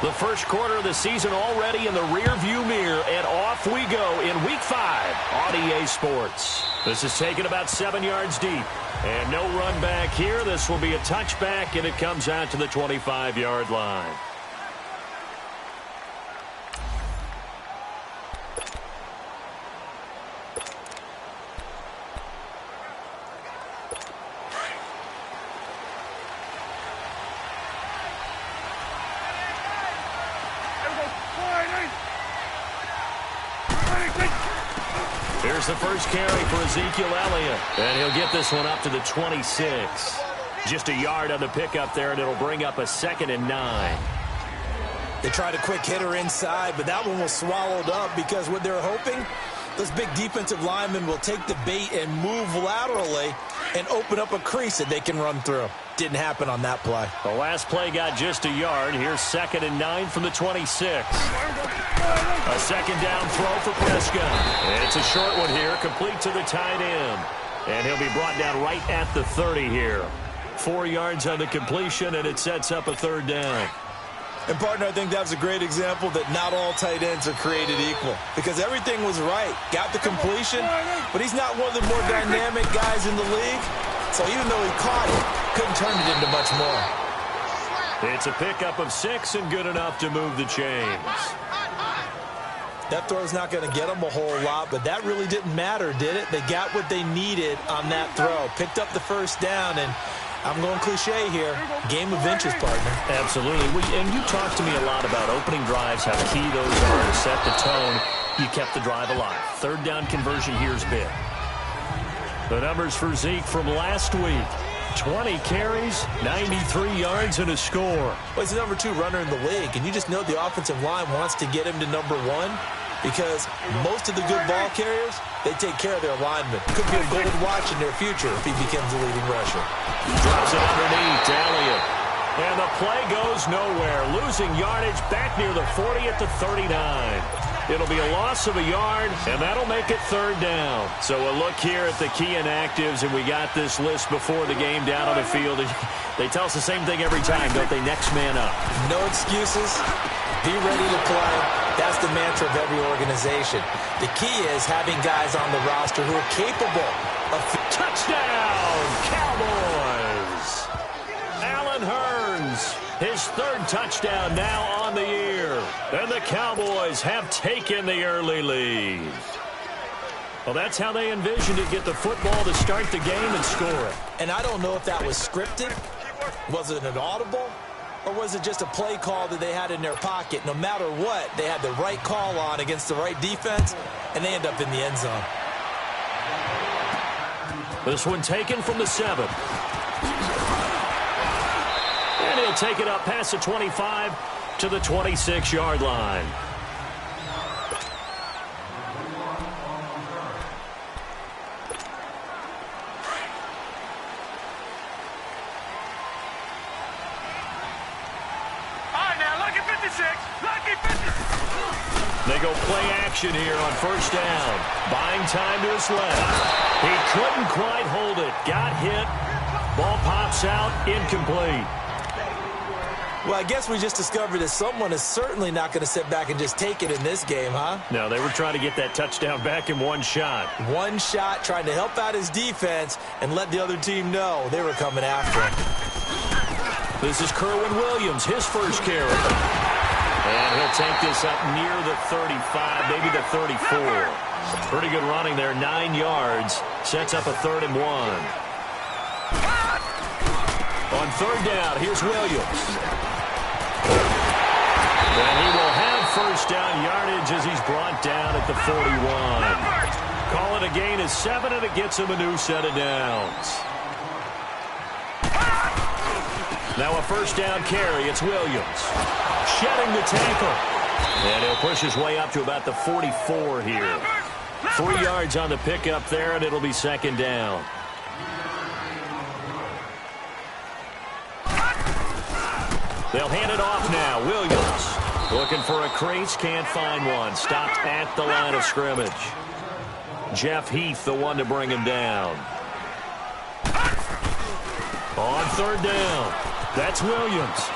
The first quarter of the season already in the rear-view mirror, and off we go in Week 5 on EA Sports. This is taken about 7 yards deep, and no run back here. This will be a touchback, and it comes out to the 25-yard line. Here's the first carry for Ezekiel Elliott, and he'll get this one up to the 26. Just a yard on the pickup there, and it'll bring up a 2nd and 9. They tried a quick hitter inside, but that one was swallowed up because what they're hoping, this big defensive lineman will take the bait and move laterally and open up a crease that they can run through. Didn't happen on that play. The last play got just a yard. Here's 2nd and 9 from the 26. A 2nd down throw for Prescott. It's a short one here, complete to the tight end. And he'll be brought down right at the 30 here. 4 yards on the completion, and it sets up a 3rd down. And, partner, I think that's a great example that not all tight ends are created equal. Because everything was right. Got the completion, but he's not one of the more dynamic guys in the league. So even though he caught it, couldn't turn it into much more. It's a pickup of 6 and good enough to move the chains. That throw's not going to get them a whole lot, but that really didn't matter, did it? They got what they needed on that throw. Picked up the 1st down, and I'm going cliche here. Game of inches, partner. Absolutely. And you talked to me a lot about opening drives, how key those are to set the tone. You kept the drive alive. 3rd down conversion here's big. The numbers for Zeke from last week. 20 carries, 93 yards, and a score. Well, he's the number 2 runner in the league, and you just know the offensive line wants to get him to number 1 because most of the good ball carriers, they take care of their linemen. Could be a gold watch in their future if he becomes the leading rusher. Drops it underneath to Elliott. And the play goes nowhere. Losing yardage back near the 40 at the 39. It'll be a loss of a yard, and that'll make it 3rd down. So a look here at the key inactives, and we got this list before the game down on the field. They tell us the same thing every time, don't they? Next man up. No excuses. Be ready to play. That's the mantra of every organization. The key is having guys on the roster who are capable of... Touchdown, Cowboys! Allen Hurns, his 3rd touchdown now on the year. And the Cowboys have taken the early lead. Well, that's how they envisioned it, get the football to start the game and score it. And I don't know if that was scripted. Was it an audible? Or was it just a play call that they had in their pocket? No matter what, they had the right call on against the right defense, and they end up in the end zone. This one taken from the 7. And he'll take it up past the 25 to the 26-yard line. They go play action here on 1st down. Buying time to his left. He couldn't quite hold it. Got hit. Ball pops out. Incomplete. Well, I guess we just discovered that someone is certainly not going to sit back and just take it in this game, huh? No, they were trying to get that touchdown back in one shot. One shot, trying to help out his defense and let the other team know they were coming after him. This is Kerwin Williams, his first carry. And he'll take this up near the 35, maybe the 34. Pretty good running there, 9 yards. Sets up a 3rd and 1. On 3rd down, here's Williams. And he will have 1st down yardage as he's brought down at the 41. Call it a gain of 7, and it gets him a new set of downs. Now a 1st down carry. It's Williams. Shedding the tackle. And he'll push his way up to about the 44 here. 3 yards on the pickup there, and it'll be 2nd down. They'll hand it off now. Williams looking for a crease, can't find one. Stopped at the line of scrimmage. Jeff Heath, the one to bring him down. On 3rd down, that's Williams.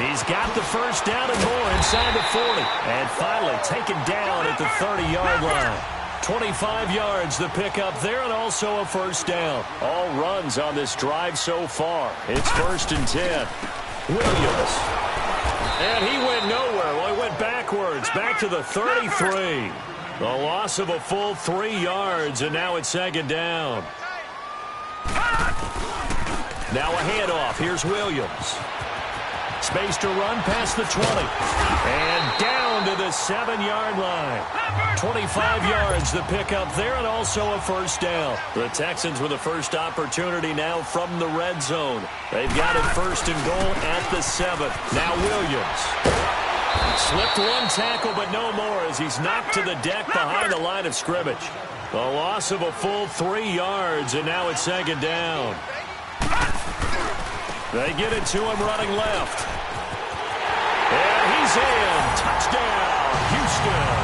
He's got the first down and more inside the 40. And finally taken down at the 30-yard line. 25 yards the pickup there, and also a first down. All runs on this drive so far. It's 1st and 10. Williams. And he went nowhere. Well, he went backwards, back to the 33. The loss of a full 3 yards, and now it's 2nd down. Now a handoff. Here's Williams. Space to run past the 20. And down to the 7-yard line. 25 yards the pickup there, and also a first down. The Texans with the first opportunity now from the red zone. They've got it 1st and goal at the 7. Now Williams. Slipped one tackle, but no more as he's knocked to the deck behind the line of scrimmage. The loss of a full 3 yards, and now it's 2nd down. They get it to him running left. And he's in. Touchdown, Houston.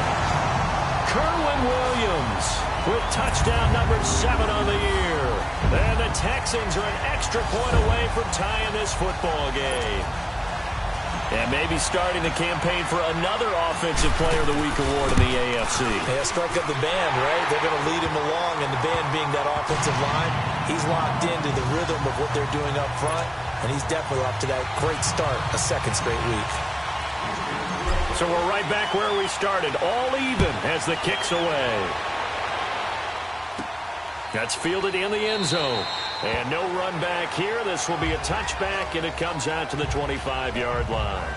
Kerwin Williams with touchdown number 7 on the year. And the Texans are an extra point away from tying this football game. And maybe starting the campaign for another Offensive Player of the Week award in the AFC. Yeah, strike up the band, right? They're going to lead him along, and the band being that offensive line, he's locked into the rhythm of what they're doing up front, and he's definitely off to that great start, a 2nd straight week. So we're right back where we started, all even as the kick's away. That's fielded in the end zone. And no run back here. This will be a touchback, and it comes out to the 25-yard line.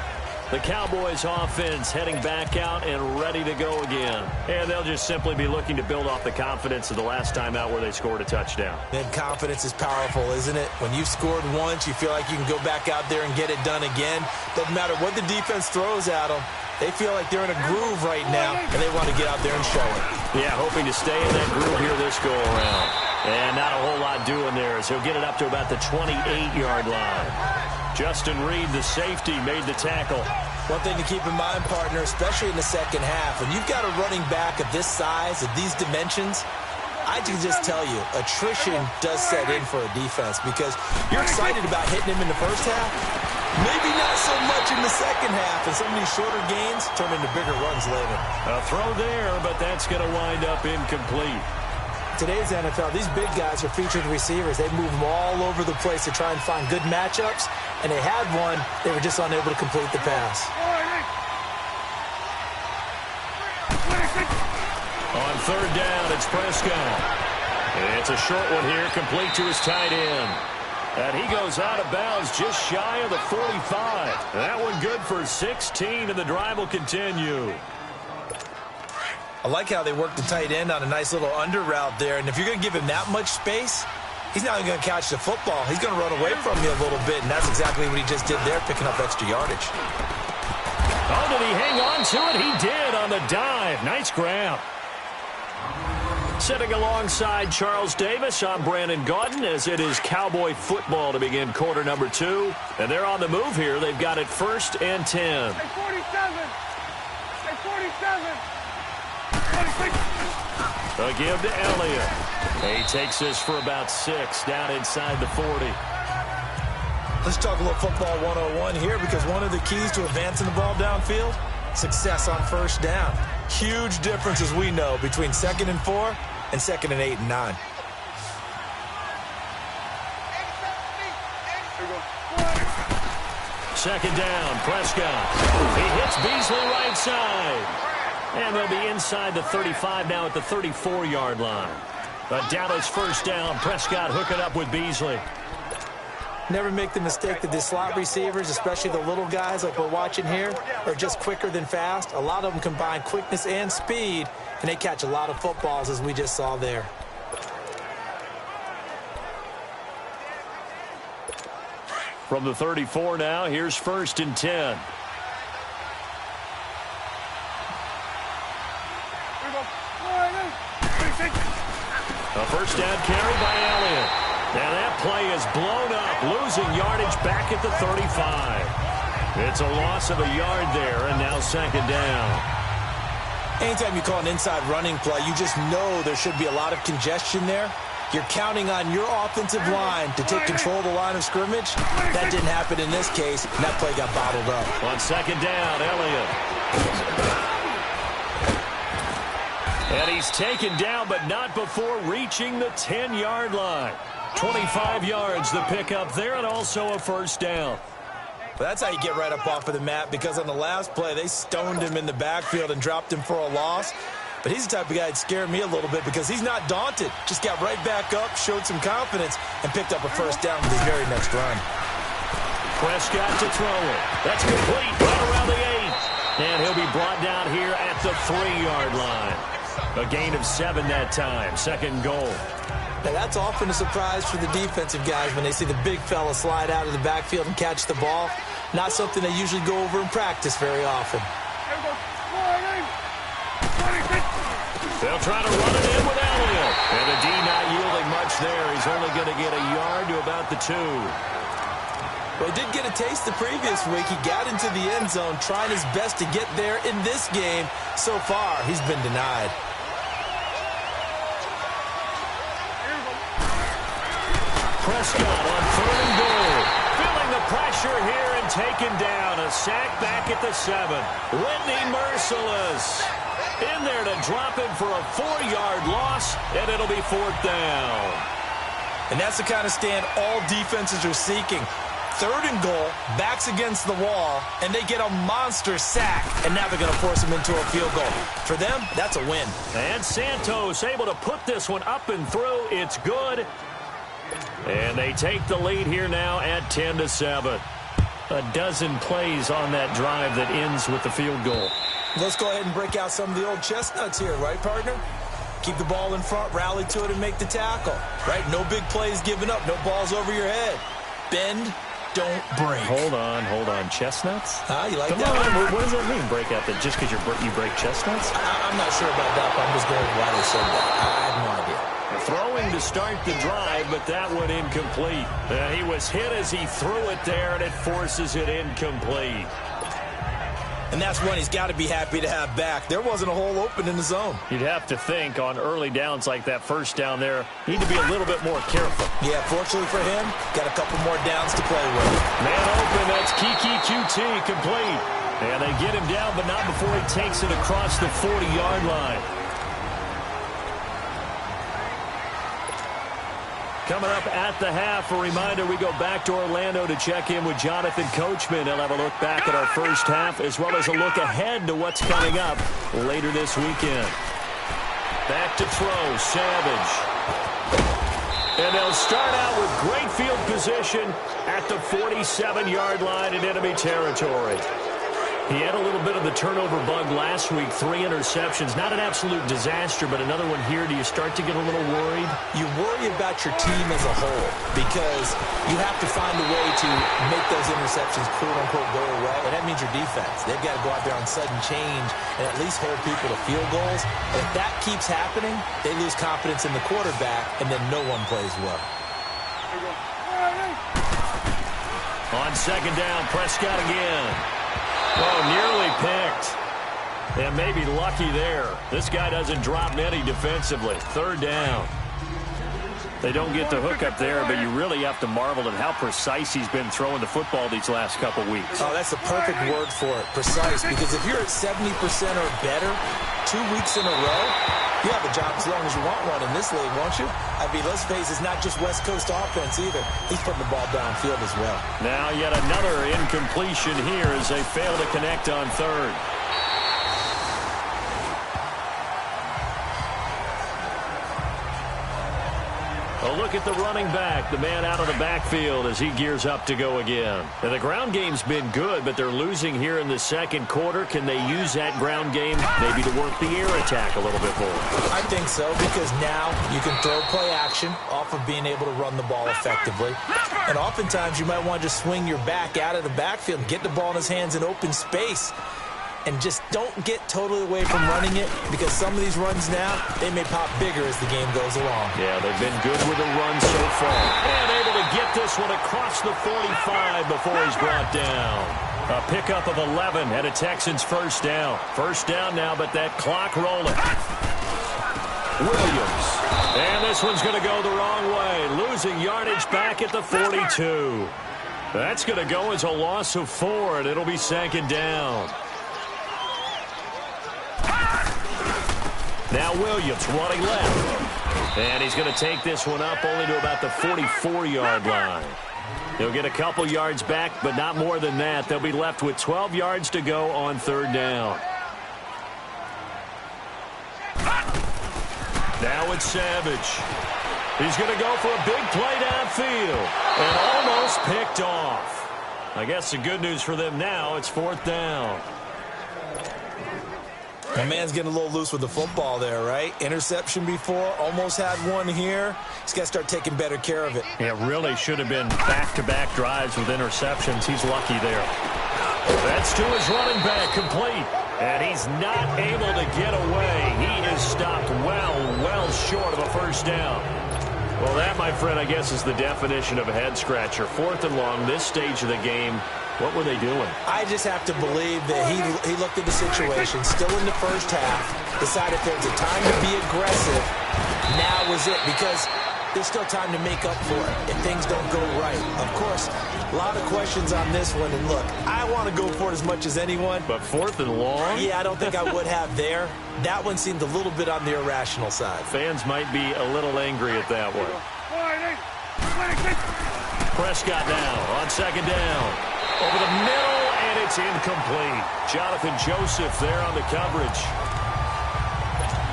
The Cowboys offense heading back out and ready to go again. And they'll just simply be looking to build off the confidence of the last time out where they scored a touchdown. And confidence is powerful, isn't it? When you've scored once, you feel like you can go back out there and get it done again. Doesn't matter what the defense throws at them. They feel like they're in a groove right now, and they want to get out there and show it. Yeah, hoping to stay in that groove here this go-around. And not a whole lot doing there as he'll get it up to about the 28-yard line. Justin Reed, the safety, made the tackle. One thing to keep in mind, partner, especially in the second half, when you've got a running back of this size, of these dimensions, I can just tell you, attrition does set in for a defense because you're excited about hitting him in the first half. Maybe not so much in the second half, and some of these shorter gains turn into bigger runs later. A throw there, but that's going to wind up incomplete. Today's NFL, these big guys are featured receivers. They move them all over the place to try and find good matchups, and they had one. They were just unable to complete the pass. On 3rd down, it's Prescott. It's a short one here, complete to his tight end. And he goes out of bounds just shy of the 45. That one good for 16, and the drive will continue. I like how they work the tight end on a nice little under route there. And if you're going to give him that much space, he's not going to catch the football. He's going to run away from you a little bit, and that's exactly what he just did there, picking up extra yardage. Oh, did he hang on to it? He did on the dive. Nice grab. Sitting alongside Charles Davis, I'm Brandon Gaudin as it is Cowboy football to begin quarter number 2. And they're on the move here. They've got it 1st and 10. Hey, 47. Hey, 47. A give to Elliott. He takes this for about 6 down inside the 40. Let's talk a little football 101 here because one of the keys to advancing the ball downfield, success on 1st down. Huge difference, as we know, between 2nd and 4 and 2nd and 8 and 9. Second down, Prescott. He hits Beasley right side. And they'll be inside the 35 now at the 34-yard line. But Dallas 1st down. Prescott hooking up with Beasley. Never make the mistake that the slot receivers, especially the little guys like we're watching here, are just quicker than fast. A lot of them combine quickness and speed, and they catch a lot of footballs, as we just saw there. From the 34 now, here's 1st and 10. A first down carry by Elliott. Now that play is blown up, losing yardage back at the 35. It's a loss of a yard there, and now 2nd down. Anytime you call an inside running play, you just know there should be a lot of congestion there. You're counting on your offensive line to take control of the line of scrimmage. That didn't happen in this case, and that play got bottled up. On second down, Elliott. And he's taken down, but not before reaching the 10-yard line. 25 yards the pickup there, and also a first down. But that's how you get right up off of the mat, because on the last play, they stoned him in the backfield and dropped him for a loss. But he's the type of guy that scared me a little bit because he's not daunted. Just got right back up, showed some confidence, and picked up a first down with his very next run. Prescott to throw it. That's complete right around the 8. And he'll be brought down here at the 3-yard line. A gain of 7 that time. Second and goal. Now, that's often a surprise for the defensive guys when they see the big fella slide out of the backfield and catch the ball. Not something they usually go over in practice very often. They'll try to run it in with Elliott. And the D not yielding much there. He's only going to get a yard to about the 2. Well, he did get a taste the previous week. He got into the end zone trying his best to get there in this game. So far, he's been denied. Prescott on 3rd and goal. Feeling the pressure here and taken down. A sack back at the 7. Whitney merciless. In there to drop him for a 4-yard loss, and it'll be 4th down. And that's the kind of stand all defenses are seeking. 3rd and goal, backs against the wall, and they get a monster sack, and now they're going to force him into a field goal. For them, that's a win. And Santos able to put this one up and through. It's good. And they take the lead here now at 10-7. A dozen plays on that drive that ends with the field goal. Let's go ahead and break out some of the old chestnuts here, right, partner? Keep the ball in front, rally to it, and make the tackle. Right? No big plays given up, no balls over your head. Bend, don't break. Hold on. Chestnuts? You like Come that on. one? What does that mean, break out? That just because you break chestnuts? I'm not sure about that, but I'm just going with why they said that. I have no idea. Throwing to start the drive, but that one incomplete. He was hit as he threw it there, and it forces it incomplete. And that's one he's got to be happy to have back. There wasn't a hole open in the zone. You'd have to think on early downs like that first down there, need to be a little bit more careful. Yeah, fortunately for him, got a couple more downs to play with. Man open, that's Kiki QT complete. And they get him down, but not before he takes it across the 40-yard line. Coming up at the half, a reminder, we go back to Orlando to check in with Jonathan Coachman. He'll have a look back at our first half as well as a look ahead to what's coming up later this weekend. Back to throw, Savage. And they'll start out with great field position at the 47-yard line in enemy territory. He had a little bit of the turnover bug last week, 3 interceptions. Not an absolute disaster, but another one here. Do you start to get a little worried? You worry about your team as a whole because you have to find a way to make those interceptions, quote-unquote, go away, and that means your defense. They've got to go out there on sudden change and at least hold people to field goals. And if that keeps happening, they lose confidence in the quarterback, and then no one plays well. On second down, Prescott again. Oh, nearly picked. And maybe lucky there. This guy doesn't drop many defensively. 3rd down. They don't get the hook up there, but you really have to marvel at how precise he's been throwing the football these last couple weeks. Oh, that's the perfect word for it, precise. Because if you're at 70% or better 2 weeks in a row, you have a job as long as you want one in this league, won't you? I mean, let's face it, it's not just West Coast offense either. He's putting the ball downfield as well. Now yet another incompletion here as they fail to connect on 3rd. A look at the running back, the man out of the backfield as he gears up to go again. Now, the ground game's been good, but they're losing here in the second quarter. Can they use that ground game maybe to work the air attack a little bit more? I think so, because now you can throw play action off of being able to run the ball effectively. And oftentimes you might want to just swing your back out of the backfield and get the ball in his hands in open space. And just don't get totally away from running it, because some of these runs now, they may pop bigger as the game goes along. Yeah, they've been good with the run so far. And able to get this one across the 45 before he's brought down. A pickup of 11 and a Texans first down. First down now, but that clock rolling. Williams. And this one's going to go the wrong way, losing yardage back at the 42. That's going to go as a loss of 4, and it'll be second down. Now Williams running left. And he's going to take this one up only to about the 44-yard line. He'll get a couple yards back, but not more than that. They'll be left with 12 yards to go on third down. Now it's Savage. He's going to go for a big play downfield and almost picked off. I guess the good news for them now, it's fourth down. My man's getting a little loose with the football there, right? Interception before, almost had one here. He's got to start taking better care of it. It really should have been back-to-back drives with interceptions. He's lucky there. That's to his running back, complete. And he's not able to get away. He is stopped well short of a first down. Well, that, my friend, I guess is the definition of a head-scratcher. Fourth and long, this stage of the game. What were they doing? I just have to believe that he looked at the situation, still in the first half, decided there's a time to be aggressive. Now was it, because there's still time to make up for it if things don't go right. Of course, a lot of questions on this one, and look, I want to go for it as much as anyone. But fourth and long? Yeah, I don't think I would have there. That one seemed a little bit on the irrational side. Fans might be a little angry at that one. Prescott now on second down. Over the middle, and it's incomplete. Jonathan Joseph there on the coverage.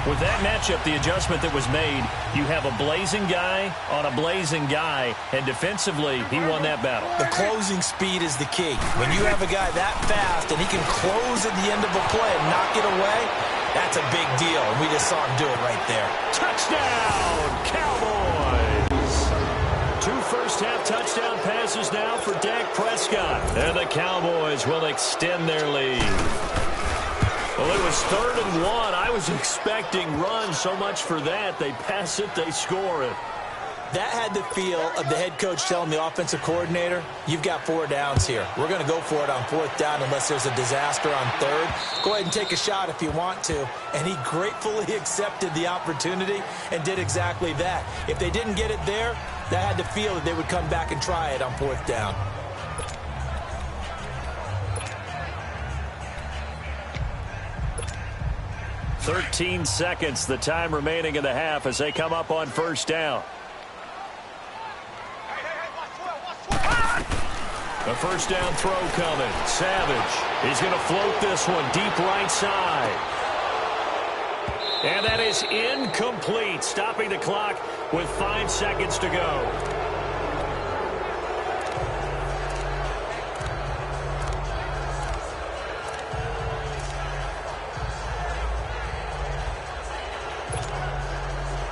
With that matchup, the adjustment that was made, you have a blazing guy on a blazing guy, and defensively, he won that battle. The closing speed is the key. When you have a guy that fast and he can close at the end of a play and knock it away, that's a big deal, and we just saw him do it right there. Touchdown, Cowboys! 2 first-half touchdown passes now for Dak Prescott. And the Cowboys will extend their lead. Well, it was 3rd and 1. I was expecting run, so much for that. They pass it, they score it. That had the feel of the head coach telling the offensive coordinator, you've got 4 downs here. We're going to go for it on 4th down unless there's a disaster on 3rd. Go ahead and take a shot if you want to. And he gratefully accepted the opportunity and did exactly that. If they didn't get it there, that had the feel that they would come back and try it on 4th down. "13 seconds, the time remaining in the half as they come up on first down. A first down throw coming. Savage. He's going to float this one deep right side. And that is incomplete, stopping the clock with 5 seconds to go.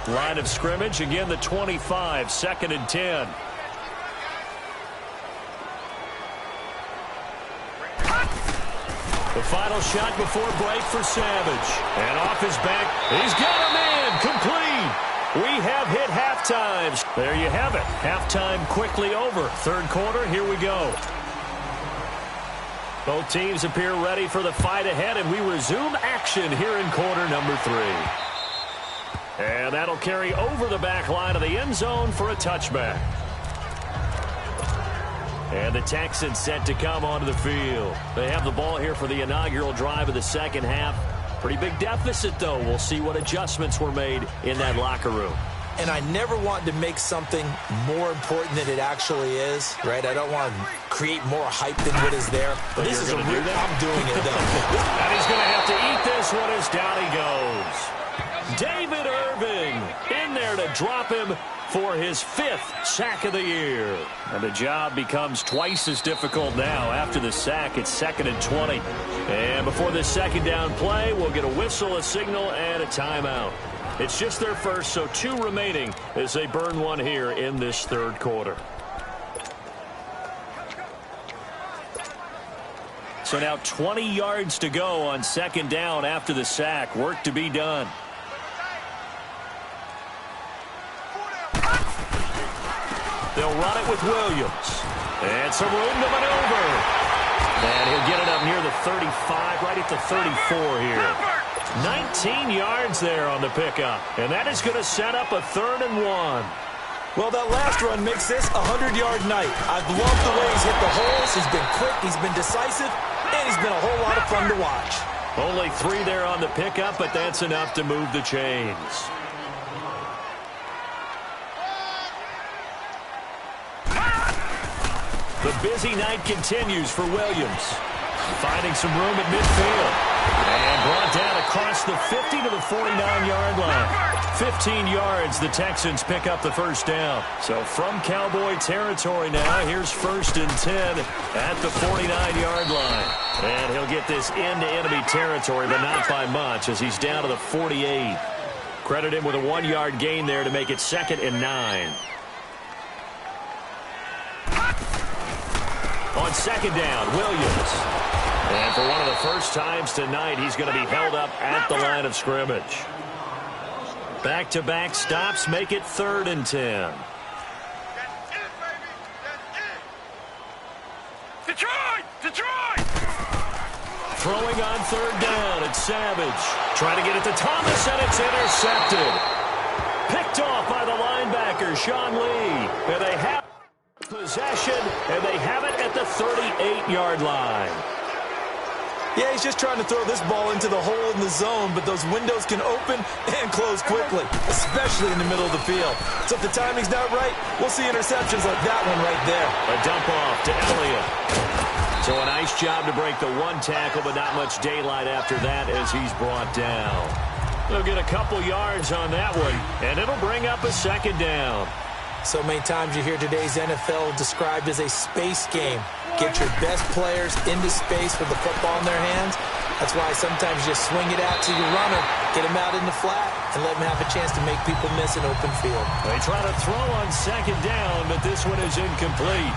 Line of scrimmage, again the 25, 2nd and 10. The final shot before break for Savage. And off his back, he's got a man, complete. We have hit halftime. There you have it. Halftime quickly over. 3rd quarter, here we go. Both teams appear ready for the fight ahead, and we resume action here in quarter number 3. And that'll carry over the back line of the end zone for a touchback. And the Texans set to come onto the field. They have the ball here for the inaugural drive of the second half. Pretty big deficit, though. We'll see what adjustments were made in that locker room. And I never want to make something more important than it actually is, right? I don't want to create more hype than what is there. But this is a real, I'm doing it, though. And he's going to have to eat this one as down he goes. David Irving in there to drop him for his 5th sack of the year. And the job becomes twice as difficult now. After the sack, it's 2nd and 20. And before this second down play, we'll get a whistle, a signal, and a timeout. It's just their first, so 2 remaining as they burn one here in this 3rd quarter. So now 20 yards to go on 2nd down after the sack. Work to be done. They'll run it with Williams. And some room to maneuver. And he'll get it up near the 35, right at the 34 here. 19 yards there on the pickup. And that is going to set up a 3rd and 1. Well, that last run makes this a 100-yard night. I've loved the way he's hit the holes. He's been quick, he's been decisive, and he's been a whole lot of fun to watch. Only 3 there on the pickup, but that's enough to move the chains. The busy night continues for Williams. Finding some room at midfield. And brought down across the 50 to the 49-yard line. 15 yards, the Texans pick up the first down. So from Cowboy territory now, here's 1st and 10 at the 49-yard line. And he'll get this into enemy territory, but not by much, as he's down to the 48. Credit him with a 1-yard gain there to make it 2nd and 9. On 2nd down, Williams. And for one of the first times tonight, he's going to be held up at the line of scrimmage. Back-to-back stops make it 3rd and 10. Detroit! Detroit! Throwing on 3rd down, it's Savage. Trying to get it to Thomas, and it's intercepted. Picked off by the linebacker, Sean Lee. And they have possession, and they have it at the 38-yard line. Yeah, he's just trying to throw this ball into the hole in the zone, but those windows can open and close quickly, especially in the middle of the field. So if the timing's not right, we'll see interceptions like that one right there. A dump off to Elliott. So a nice job to break the 1 tackle, but not much daylight after that as he's brought down. They'll get a couple yards on that one, and it'll bring up a 2nd down. So many times you hear today's NFL described as a space game. Get your best players into space with the football in their hands. That's why sometimes you just swing it out to your runner, get him out in the flat, and let him have a chance to make people miss an open field. They try to throw on 2nd down, but this one is incomplete.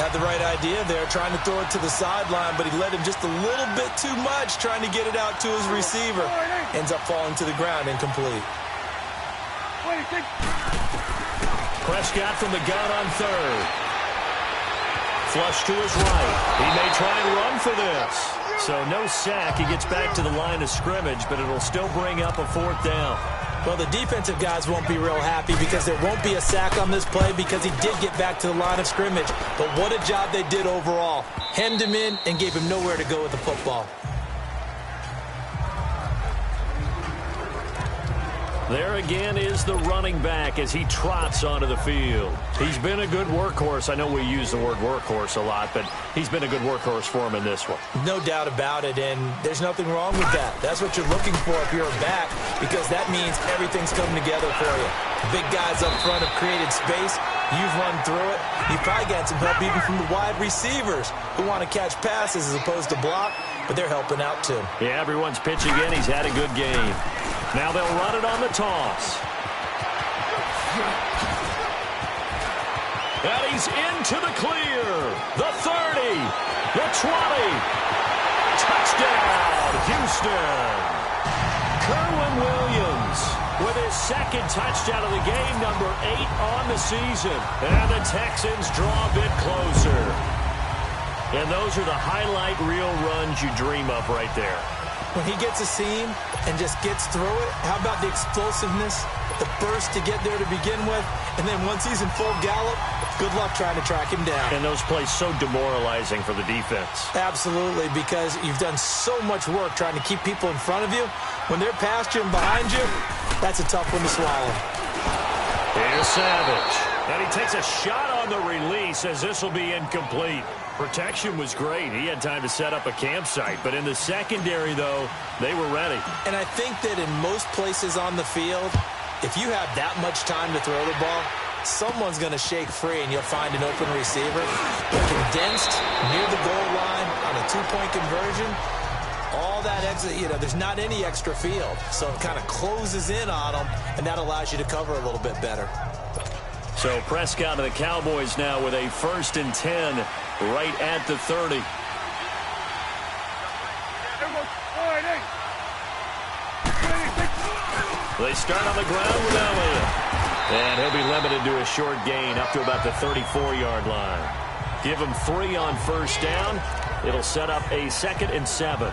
Had the right idea there, trying to throw it to the sideline, but he let him just a little bit too much, trying to get it out to his receiver. Ends up falling to the ground, incomplete. Prescott from the gun on 3rd. Flush to his right. He may try and run for this. So no sack. He gets back to the line of scrimmage, but it'll still bring up a 4th down. Well, the defensive guys won't be real happy because there won't be a sack on this play because he did get back to the line of scrimmage. But what a job they did overall. Hemmed him in and gave him nowhere to go with the football. There again is the running back as he trots onto the field. He's been a good workhorse. I know we use the word workhorse a lot, but he's been a good workhorse for him in this one. No doubt about it, and there's nothing wrong with that. That's what you're looking for if you're a back, because that means everything's coming together for you. The big guys up front have created space. You've run through it. You've probably got some help even from the wide receivers who want to catch passes as opposed to block, but they're helping out too. Yeah, everyone's pitching in. He's had a good game. Now they'll run it on the toss. And he's into the clear. The 30. The 20. Touchdown, Houston. Kerwin Williams with his 2nd touchdown of the game, number 8 on the season. And the Texans draw a bit closer. And those are the highlight reel runs you dream of right there. When he gets a seam and just gets through it, how about the explosiveness, the burst to get there to begin with, and then once he's in full gallop, good luck trying to track him down. And those plays so demoralizing for the defense. Absolutely, because you've done so much work trying to keep people in front of you. When they're past you and behind you, that's a tough one to swallow. Here's Savage. And he takes a shot on the release as this will be incomplete. Protection was great. He had time to set up a campsite. But in the secondary, though, they were ready. And I think that in most places on the field, if you have that much time to throw the ball, someone's going to shake free and you'll find an open receiver. But condensed near the goal line on a 2-point conversion, all that exit, there's not any extra field. So it kind of closes in on them, and that allows you to cover a little bit better. So Prescott and the Cowboys now with a 1st and 10 right at the 30. They start on the ground with Elliott. And he'll be limited to a short gain up to about the 34-yard line. Give him 3 on 1st down. It'll set up a 2nd and 7.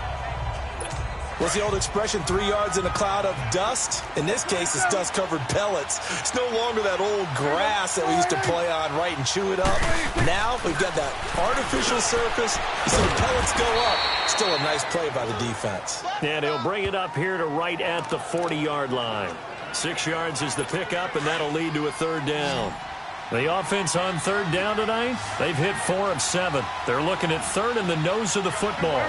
What's the old expression, 3 yards in a cloud of dust? In this case, it's dust-covered pellets. It's no longer that old grass that we used to play on, right, and chew it up. Now we've got that artificial surface. You see the pellets go up. Still a nice play by the defense. And he'll bring it up here to right at the 40-yard line. 6 yards is the pickup, and that'll lead to a third down. The offense on third down tonight, they've hit 4 of 7. They're looking at third in the nose of the football.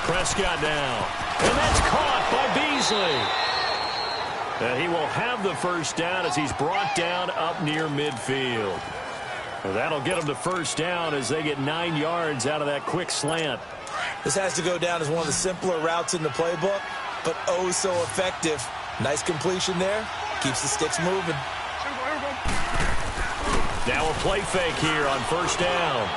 Prescott now, and that's caught by Beasley. And he will have the first down as he's brought down up near midfield. And that'll get him the first down as they get 9 yards out of that quick slant. This has to go down as one of the simpler routes in the playbook, but oh so effective. Nice completion there. Keeps the sticks moving. Now a play fake here on first down.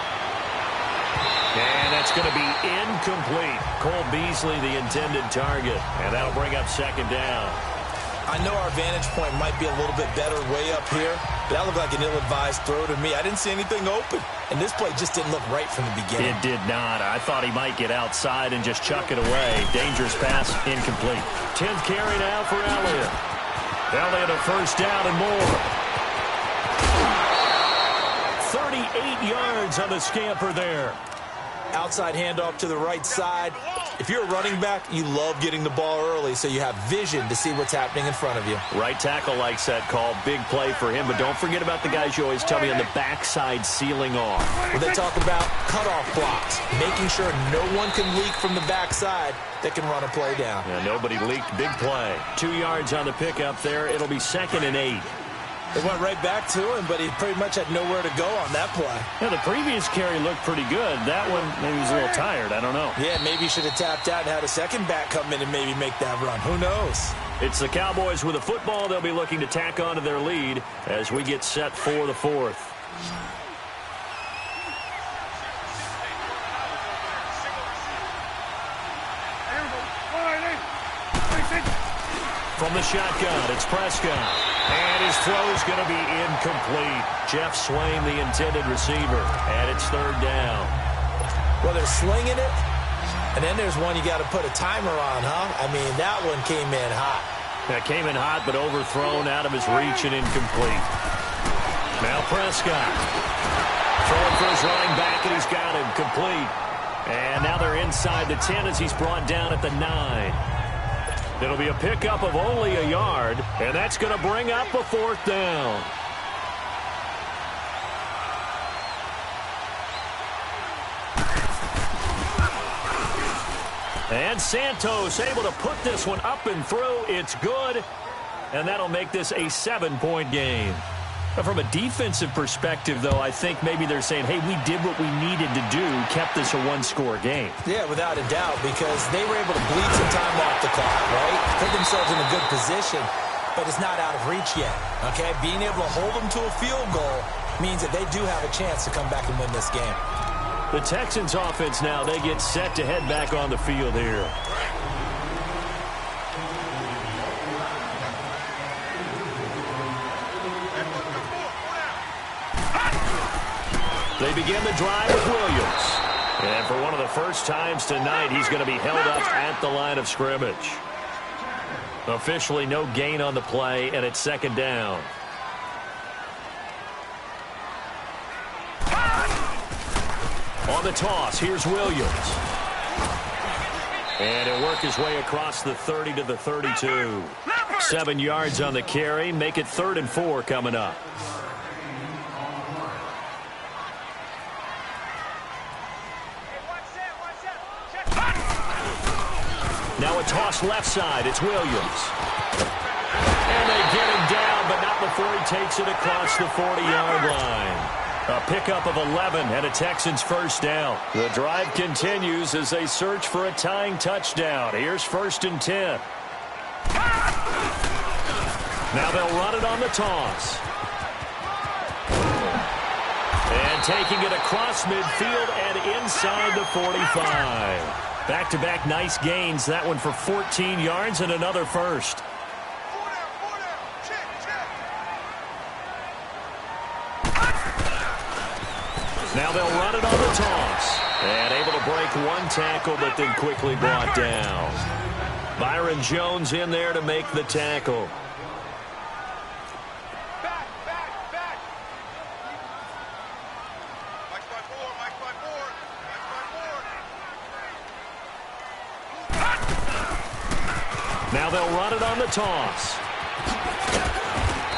And that's going to be incomplete. Cole Beasley, the intended target. And that'll bring up second down. I know our vantage point might be a little bit better way up here, but that looked like an ill-advised throw to me. I didn't see anything open, and this play just didn't look right from the beginning. It did not. I thought he might get outside and just chuck it away. Dangerous pass, incomplete. 10th carry now for Elliott. Elliott a first down and more. 38 yards on the scamper there. Outside handoff to the right side. If you're a running back, you love getting the ball early so you have vision to see what's happening in front of you. Right tackle likes that call. Big play for him, but don't forget about the guys you always tell me on the backside sealing off. When they talk about cutoff blocks, making sure no one can leak from the backside that can run a play down. Yeah, nobody leaked. Big play. 2 yards on the pickup there. It'll be 2nd and 8. They went right back to him, but he pretty much had nowhere to go on that play. Yeah, the previous carry looked pretty good. That one, maybe he was a little tired. I don't know. Yeah, maybe he should have tapped out and had a second back come in and maybe make that run. Who knows? It's the Cowboys with the football. They'll be looking to tack on to their lead as we get set for the 4th. From the shotgun, it's Prescott. And his throw's going to be incomplete. Jeff Swain, the intended receiver. And it's third down. Well, they're slinging it. And then there's one you got to put a timer on, huh? I mean, that one came in hot. That came in hot, but overthrown out of his reach and incomplete. Now Prescott. Throwing for his running back, and he's got him complete. And now they're inside the 10 as he's brought down at the 9. It'll be a pickup of only a yard, and that's going to bring up a 4th down. And Santos able to put this one up and through. It's good, and that'll make this a 7-point game. From a defensive perspective, though, I think maybe they're saying, hey, we did what we needed to do, kept this a one-score game. Yeah, without a doubt, because they were able to bleed some time off the clock, right? Put themselves in a good position, but it's not out of reach yet, okay? Being able to hold them to a field goal means that they do have a chance to come back and win this game. The Texans offense now, they get set to head back on the field here. They begin the drive with Williams. And for one of the first times tonight, he's going to be held up at the line of scrimmage. Officially no gain on the play, and it's second down. On the toss, here's Williams. And he'll work his way across the 30 to the 32. 7 yards on the carry. Make it 3rd and 4 coming up. Now a toss left side. It's Williams. And they get him down, but not before he takes it across the 40-yard line. A pickup of 11 and a Texans first down. The drive continues as they search for a tying touchdown. Here's 1st and 10. Now they'll run it on the toss. And taking it across midfield and inside the 45. Back-to-back nice gains. That one for 14 yards and another first. Now they'll run it on the toss. And able to break one tackle, but then quickly brought down. Byron Jones in there to make the tackle. Now they'll run it on the toss.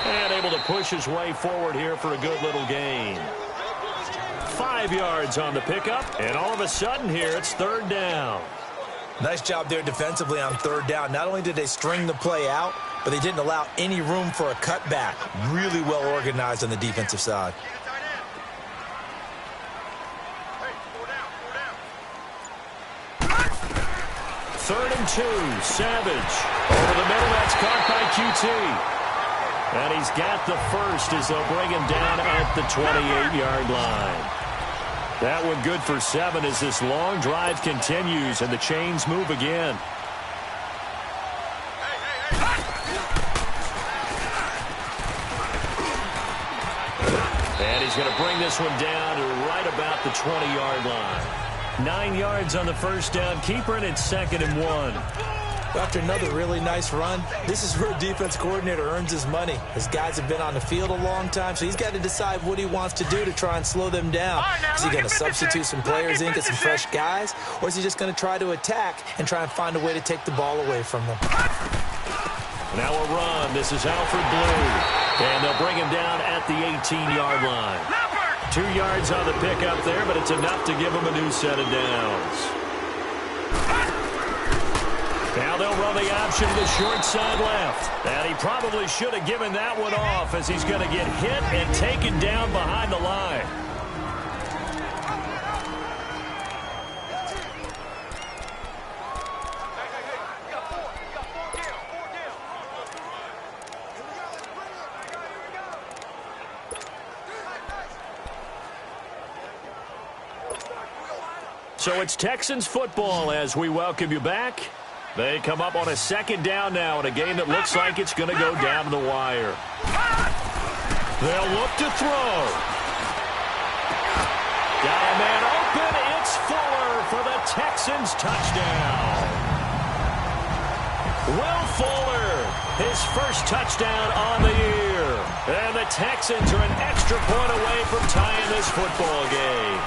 And able to push his way forward here for a good little gain. 5 yards on the pickup, and all of a sudden here it's third down. Nice job there defensively on third down. Not only did they string the play out, but they didn't allow any room for a cutback. Really well organized on the defensive side. Third and 2, Savage. Over the middle, that's caught by QT. And he's got the first as they'll bring him down at the 28-yard line. That one good for 7 as this long drive continues and the chains move again. And he's going to bring this one down to right about the 20-yard line. 9 yards on the first down. Keeper in it's 2nd and 1. After another really nice run, this is where a defense coordinator earns his money. His guys have been on the field a long time, so he's got to decide what he wants to do to try and slow them down. Is he going to substitute some players in, get some fresh guys, or is he just going to try to attack and try and find a way to take the ball away from them? Now a run. This is Alfred Blue. And they'll bring him down at the 18-yard line. 2 yards on the pickup there, but it's enough to give him a new set of downs. Now they'll run the option to the short side left. And he probably should have given that one off as he's going to get hit and taken down behind the line. So it's Texans football as we welcome you back. They come up on a 2nd down now in a game that looks like it's going to go down to the wire. They'll look to throw. Got a man open. It's Fuller for the Texans touchdown. Will Fuller, his first touchdown on the year. And the Texans are an extra point away from tying this football game.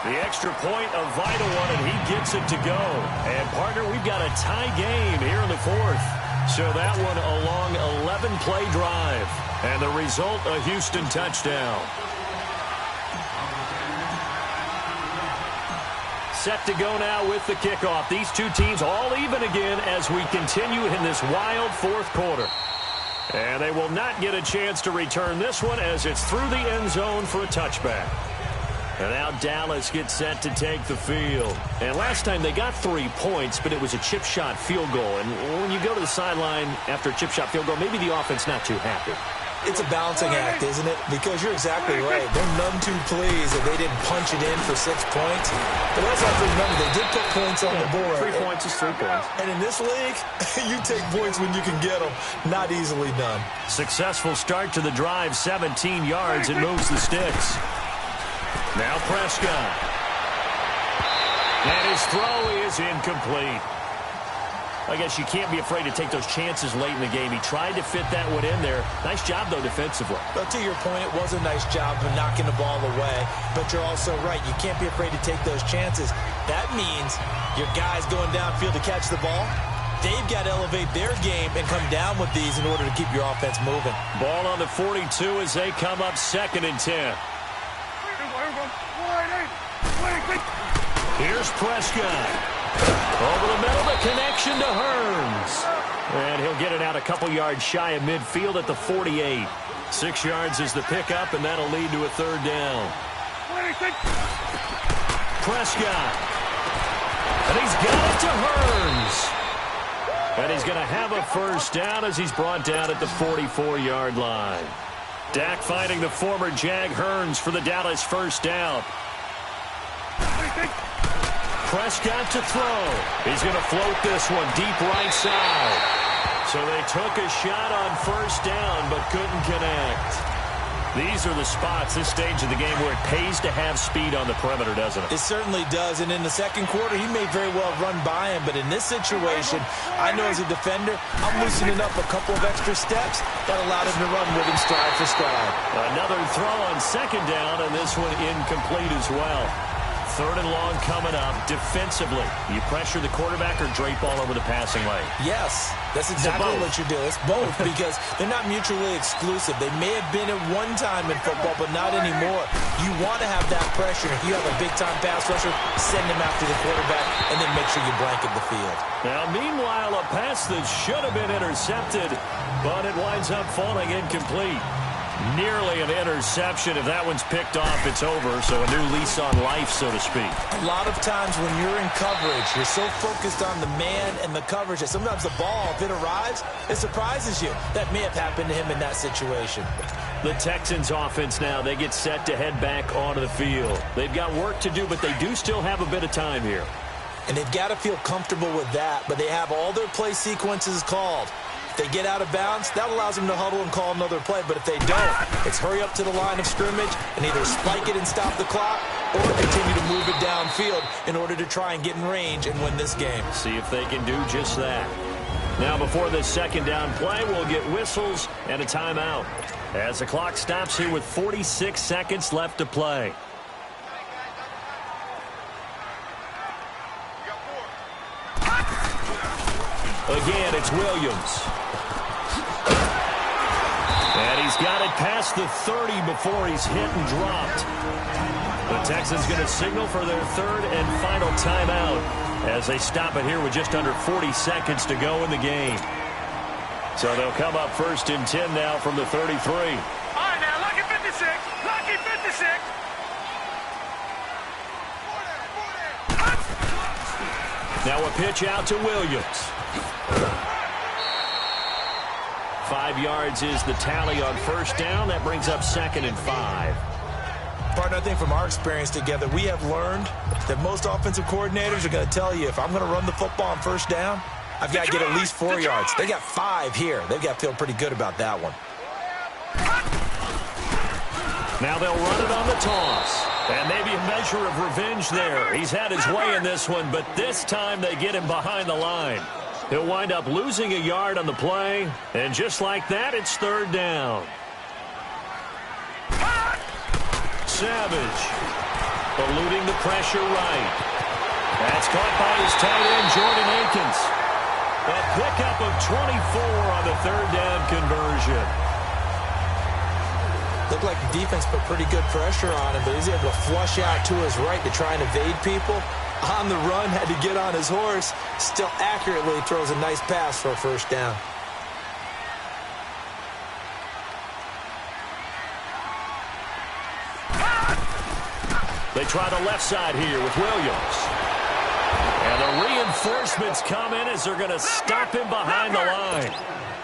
The extra point, a vital one, and he gets it to go. And, partner, we've got a tie game here in the 4th. So that one a long 11-play drive. And the result, a Houston touchdown. Set to go now with the kickoff. These two teams all even again as we continue in this wild 4th quarter. And they will not get a chance to return this one as it's through the end zone for a touchback. And now Dallas gets set to take the field. And last time they got 3 points, but it was a chip shot field goal. And when you go to the sideline after a chip shot field goal, maybe the offense not too happy. It's a balancing act, isn't it? Because you're exactly right. They're none too pleased that they didn't punch it in for 6 points. But also have to remember, they did put points on the board. 3 points is 3 points. And in this league, you take points when you can get them. Not easily done. Successful start to the drive, 17 yards. It moves the sticks. Now Prescott. And his throw is incomplete. I guess you can't be afraid to take those chances late in the game. He tried to fit that one in there. Nice job, though, defensively. But to your point, it was a nice job of knocking the ball away. But you're also right. You can't be afraid to take those chances. That means your guys going downfield to catch the ball, they've got to elevate their game and come down with these in order to keep your offense moving. Ball on the 42 as they come up 2nd and 10. Here's Prescott. Over the middle, the connection to Hearns. And he'll get it out a couple yards shy of midfield at the 48. 6 yards is the pickup, and that'll lead to a 3rd down. Prescott. And he's got it to Hearns. And he's going to have a first down as he's brought down at the 44-yard line. Dak finding the former Jag Hearns for the Dallas first down. Prescott to throw. He's going to float this one deep right side. So they took a shot on first down but couldn't connect. These are the spots, this stage of the game, where it pays to have speed on the perimeter, doesn't it? It certainly does, and in the second quarter, he may very well run by him, but in this situation, I know as a defender, I'm loosening up a couple of extra steps that allowed him to run with him stride for stride. Another throw on second down, and this one incomplete as well. Third and long coming up. Defensively, you pressure the quarterback or drape all over the passing lane? Yes, that's exactly what you do. It's both because they're not mutually exclusive. They may have been at one time in football, but not anymore. You want to have that pressure. If you have a big-time pass rusher, send him after the quarterback, and then make sure you blanket the field. Now, meanwhile, a pass that should have been intercepted, but it winds up falling incomplete. Nearly an interception. If that one's picked off, it's over. So a new lease on life, so to speak. A lot of times when you're in coverage, you're so focused on the man and the coverage that sometimes the ball, if it arrives, it surprises you. That may have happened to him in that situation. The Texans offense now, they get set to head back onto the field. They've got work to do, but they do still have a bit of time here. And they've got to feel comfortable with that, but they have all their play sequences called. If they get out of bounds, that allows them to huddle and call another play. But if they don't, it's hurry up to the line of scrimmage and either spike it and stop the clock or continue to move it downfield in order to try and get in range and win this game. See if they can do just that. Now, before this second down play, we'll get whistles and a timeout as the clock stops here with 46 seconds left to play. Again, it's Williams. And he's got it past the 30 before he's hit and dropped. The Texans going to signal for their third and final timeout as they stop it here with just under 40 seconds to go in the game. So they'll come up first and 10 now from the 33. All right, now, lucky 56. Lucky 56. Now a pitch out to Williams. 5 yards is the tally on first down. That brings up 2nd and 5. Partner, I think from our experience together, we have learned that most offensive coordinators are going to tell you, if I'm going to run the football on first down, I've got to get at least 4 yards. They got 5 here. They've got to feel pretty good about that one. Now they'll run it on the toss. And maybe a measure of revenge there. He's had his way in this one, but this time they get him behind the line. He'll wind up losing a yard on the play, and just like that, it's third down. Savage eluding the pressure right. That's caught by his tight end, Jordan Akins. A pickup of 24 on the third down conversion. Looked like the defense put pretty good pressure on him, but he's able to flush out to his right to try and evade people. On the run, had to get on his horse. Still accurately throws a nice pass for a first down. They try the left side here with Williams. And the reinforcements come in as they're going to stop him behind the line.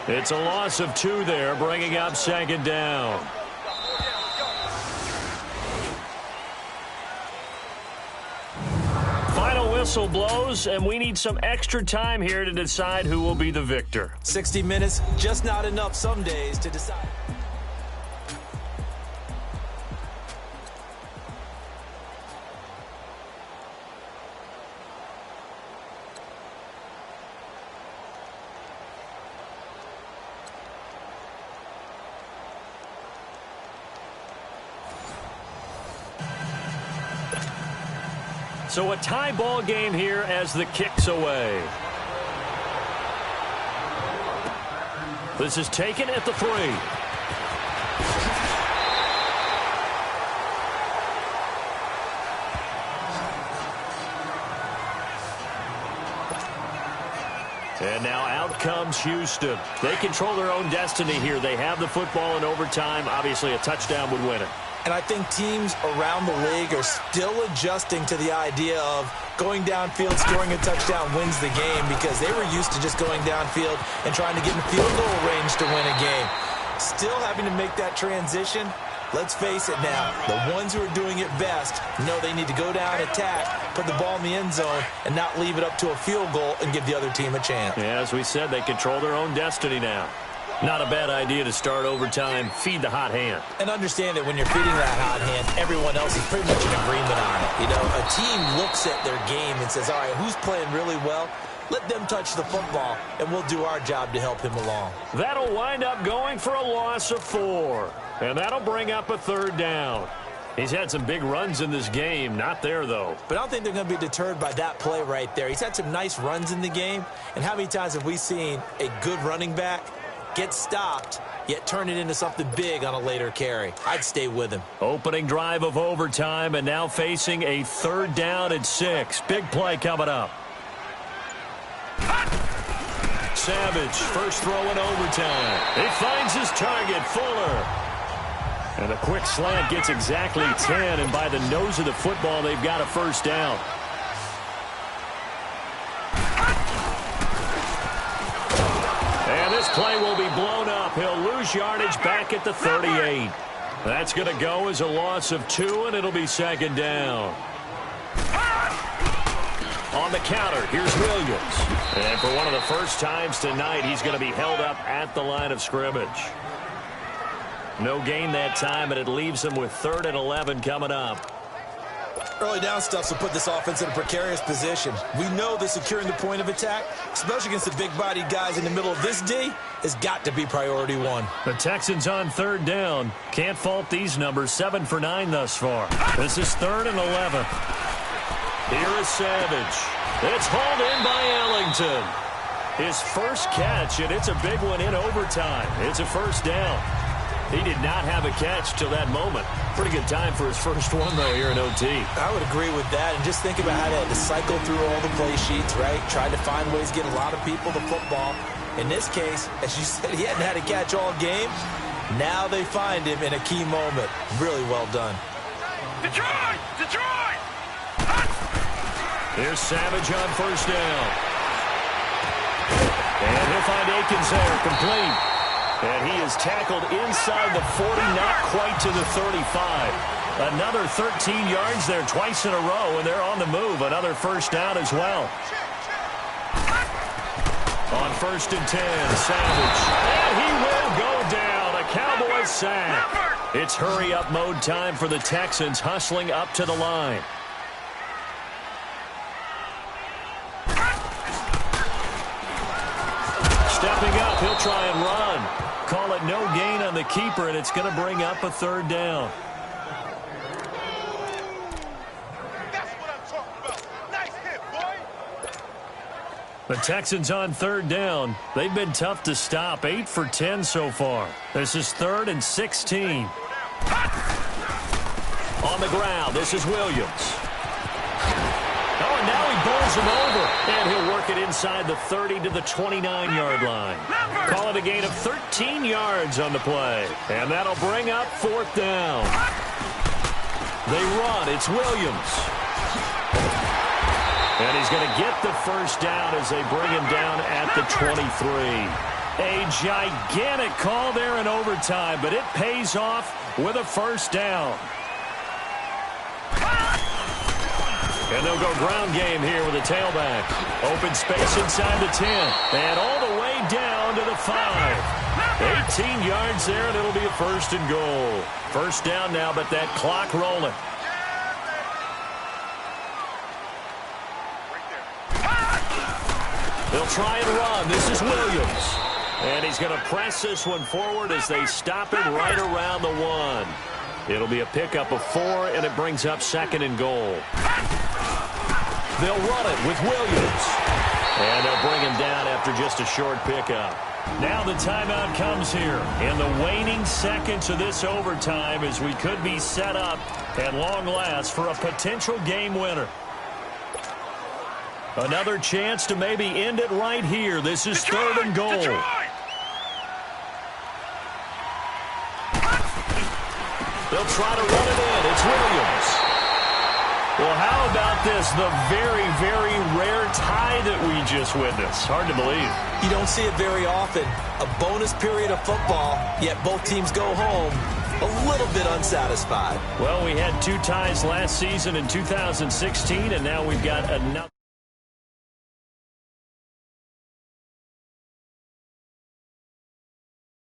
It's a loss of 2 there, bringing up 2nd down. Final whistle blows, and we need some extra time here to decide who will be the victor. 60 minutes, just not enough some days to decide. So a tie ball game here as the kick's away. This is taken at the 3. And now out comes Houston. They control their own destiny here. They have the football in overtime. Obviously, a touchdown would win it. And I think teams around the league are still adjusting to the idea of going downfield, scoring a touchdown wins the game, because they were used to just going downfield and trying to get in field goal range to win a game. Still having to make that transition. Let's face it now, the ones who are doing it best know they need to go down, attack, put the ball in the end zone, and not leave it up to a field goal and give the other team a chance. Yeah, as we said, they control their own destiny now. Not a bad idea to start overtime. Feed the hot hand. And understand that when you're feeding that hot hand, everyone else is pretty much in agreement on it. You know, a team looks at their game and says, all right, who's playing really well? Let them touch the football, and we'll do our job to help him along. That'll wind up going for a loss of 4. And that'll bring up a 3rd down. He's had some big runs in this game. Not there, though. But I don't think they're going to be deterred by that play right there. He's had some nice runs in the game. And how many times have we seen a good running back get stopped, yet turn it into something big on a later carry? I'd stay with him. Opening drive of overtime, and now facing a 3rd down and 6. Big play coming up. Savage, first throw in overtime. He finds his target, Fuller. And a quick slant gets exactly 10, and by the nose of the football, they've got a 1st down. And this play will be blown up. He'll lose yardage back at the 38. That's going to go as a loss of 2, and it'll be 2nd down. On the counter, here's Williams. And for one of the first times tonight, he's going to be held up at the line of scrimmage. No gain that time, and it leaves him with 3rd and 11 coming up. Early down stuff will put this offense in a precarious position. We know that securing the point of attack, especially against the big-bodied guys in the middle of this D, has got to be priority 1. The Texans on 3rd down. Can't fault these numbers. 7 for 9 thus far. This is 3rd and 11. Here is Savage. It's hauled in by Ellington. His first catch, and it's a big one in overtime. It's a 1st down. He did not have a catch till that moment. Pretty good time for his first one, though, here in OT. I would agree with that. And just think about how they had to cycle through all the play sheets, right? Tried to find ways to get a lot of people the football. In this case, as you said, he hadn't had a catch all game. Now they find him in a key moment. Really well done. Detroit! Detroit! Here's Savage on 1st down. And he'll find Akins there, complete. And he is tackled inside the 40, not quite to the 35. Another 13 yards there twice in a row, and they're on the move. Another 1st down as well. On 1st and 10, Savage. And he will go down. A Cowboy sack. It's hurry-up mode time for the Texans, hustling up to the line. Stepping up, he'll try and run. Call it no gain on the keeper, and it's going to bring up a 3rd down. That's what I'm talking about. Nice hit, boy. The Texans on 3rd down. They've been tough to stop. 8 for 10 so far. This is 3rd and 16. On the ground, this is Williams. Oh, and now he bowls him over. And he'll work it inside the 30 to the 29-yard line. Call it a gain of 13 yards on the play. And that'll bring up 4th down. They run. It's Williams. And he's going to get the 1st down as they bring him down at the 23. A gigantic call there in overtime, but it pays off with a 1st down. And they'll go ground game here with a tailback. Open space inside the 10. And all the way down to the 5. 18 yards there, and it'll be a 1st and goal. 1st down now, but that clock rolling. They'll try and run. This is Williams. And he's going to press this one forward as they stop him right around the 1. It'll be a pickup of 4, and it brings up 2nd and goal. They'll run it with Williams. And they'll bring him down after just a short pickup. Now the timeout comes here in the waning seconds of this overtime as we could be set up at long last for a potential game winner. Another chance to maybe end it right here. This is 3rd and goal. They'll try to run it in. It's Williams. Well, how about this? The very, very rare tie that we just witnessed. Hard to believe. You don't see it very often. A bonus period of football, yet both teams go home a little bit unsatisfied. Well, we had 2 ties last season in 2016, and now we've got another.